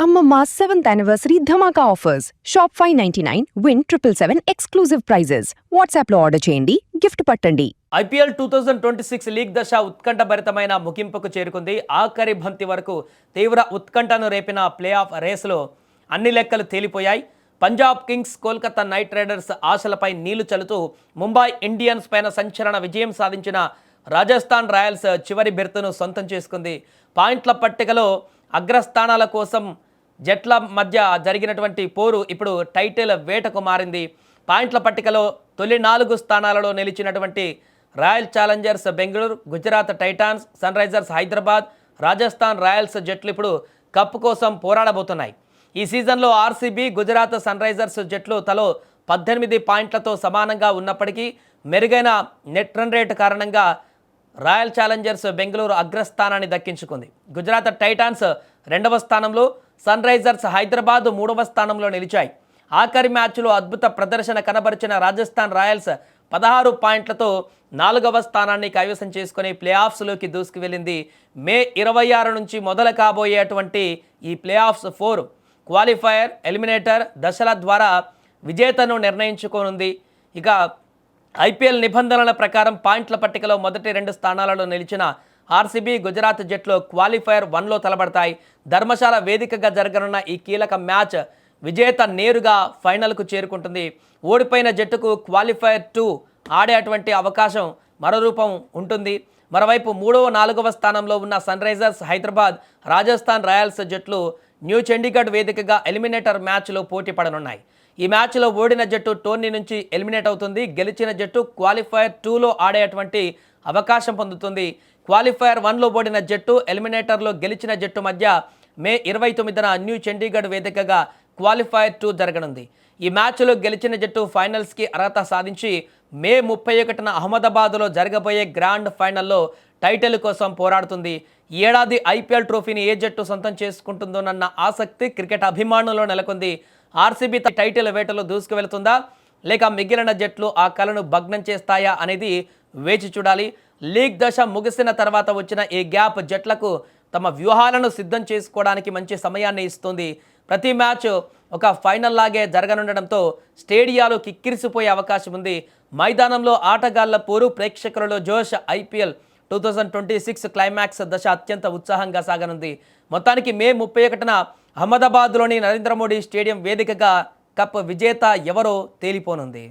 Amma 7th anniversary dhamaka offers. Shop 599, win 777 exclusive prizes. WhatsApp లో order చేయండి, gift పట్టండి. IPL 2026 league దశ ఉత్కంఠభరితమైన ముగింపుకు చేరుకుంది. ఆఖరి బంతి వరకు తీవ్ర ఉత్కంఠను రేపిన ప్లే ఆఫ్ రేసులో అన్ని లెక్కలు తేలిపోయాయి. Punjab kings Kolkata knight riders ఆశలపై నీళ్లు చల్లుతూ ముంబై ఇండియన్స్ పైన సంచలన విజయం సాధించిన రాజస్థాన్ రాయల్స్ చివరి బెర్త్ను సొంతం చేసుకుంది. పాయింట్ల పట్టికలో అగ్రస్థానాల కోసం జట్ల మధ్య జరిగినటువంటి పోరు ఇప్పుడు టైటిల్ వేటకు మారింది. పాయింట్ల పట్టికలో తొలి 4 స్థానాలలో నిలిచినటువంటి royal challengers Bengaluru, Gujarat titans, sun Risers Hyderabad, Rajasthan Royals జట్లు ఇప్పుడు కప్పు కోసం పోరాడబోతున్నాయి. ఈ సీజన్లో ఆర్సీబీ, గుజరాత్ సన్ రైజర్స్ జట్లు తలో 18 పాయింట్లతో సమానంగా ఉన్నప్పటికీ మెరుగైన నెట్ రన్ రేట్ కారణంగా రాయల్ ఛాలెంజర్స్ బెంగళూరు అగ్రస్థానాన్ని దక్కించుకుంది. గుజరాత్ టైటాన్స్ 2వ స్థానంలో, సన్ రైజర్స్ హైదరాబాద్ 3వ స్థానంలో నిలిచాయి. ఆఖరి మ్యాచ్లో అద్భుత ప్రదర్శన కనబరిచిన రాజస్థాన్ రాయల్స్ 16 పాయింట్లతో 4వ స్థానాన్ని కైవసం చేసుకుని ప్లే ఆఫ్స్లోకి దూసుకువెళ్ళింది. మే 26 నుంచి మొదలు కాబోయేటువంటి ఈ ప్లే ఆఫ్స్ 4 క్వాలిఫైయర్, ఎలిమినేటర్ దశల ద్వారా విజేతను నిర్ణయించుకోనుంది. ఇక ఐపీఎల్ నిబంధనల ప్రకారం పాయింట్ల పట్టికలో మొదటి 2 స్థానాలలో నిలిచిన ఆర్సీబీ, గుజరాత్ జట్లు క్వాలిఫైయర్ 1లో తలబడతాయి. ధర్మశాల వేదికగా జరగనున్న ఈ కీలక మ్యాచ్ విజేత నేరుగా ఫైనల్కు చేరుకుంటుంది. ఓడిపోయిన జట్టుకు క్వాలిఫైయర్ 2 ఆడేటువంటి అవకాశం మరో రూపం ఉంటుంది. మరోవైపు 3వ, 4వ స్థానంలో ఉన్న sun Risers Hyderabad, Rajasthan Royals జట్లు న్యూ చండీగఢ్ వేదికగా ఎలిమినేటర్ మ్యాచ్లో పోటీ పడనున్నాయి. ఈ మ్యాచ్లో ఓడిన జట్టు టోర్నీ నుంచి ఎలిమినేట్ అవుతుంది. గెలిచిన జట్టు క్వాలిఫైయర్ 2లో ఆడేటువంటి అవకాశం పొందుతుంది. క్వాలిఫైయర్ 1లో ఓడిన జట్టు, ఎలిమినేటర్లో గెలిచిన జట్టు మధ్య మే 29న న్యూ చండీగఢ్ వేదికగా క్వాలిఫైయర్ 2 జరగనుంది. ఈ మ్యాచ్లో గెలిచిన జట్టు ఫైనల్స్కి అర్హత సాధించి మే 31న అహ్మదాబాద్లో జరగబోయే గ్రాండ్ ఫైనల్లో టైటిల్ కోసం పోరాడుతుంది. ఈ ఏడాది ఐపీఎల్ ట్రోఫీని ఏ జట్టు సొంతం చేసుకుంటుందోనన్న ఆసక్తి క్రికెట్ అభిమానుల్లో నెలకొంది. ఆర్సీబీ టైటిల్ వేటలో దూసుకువెళ్తుందా, లేక మిగిలిన జట్లు ఆ కలను భగ్నం చేస్తాయా అనేది వేచి చూడాలి. లీగ్ దశ ముగిసిన తర్వాత వచ్చిన ఈ గ్యాప్ జట్లకు తమ వ్యూహాలను సిద్ధం చేసుకోవడానికి మంచి సమయాన్ని ఇస్తుంది. ప్రతి మ్యాచ్ ఒక ఫైనల్ లాగే జరగనుండడంతో స్టేడియాలు కిక్కిరిసిపోయే అవకాశం ఉంది. మైదానంలో ఆటగాళ్ల పోరు, ప్రేక్షకులలో జోష్. ఐపీఎల్ 2026 క్లైమాక్స్ దశ అత్యంత ఉత్సాహంగా సాగనుంది. మొత్తానికి మే 31న అహ్మదాబాద్లోని నరేంద్ర మోడీ స్టేడియం వేదికగా కప్ విజేత ఎవరో తేలిపోనుంది.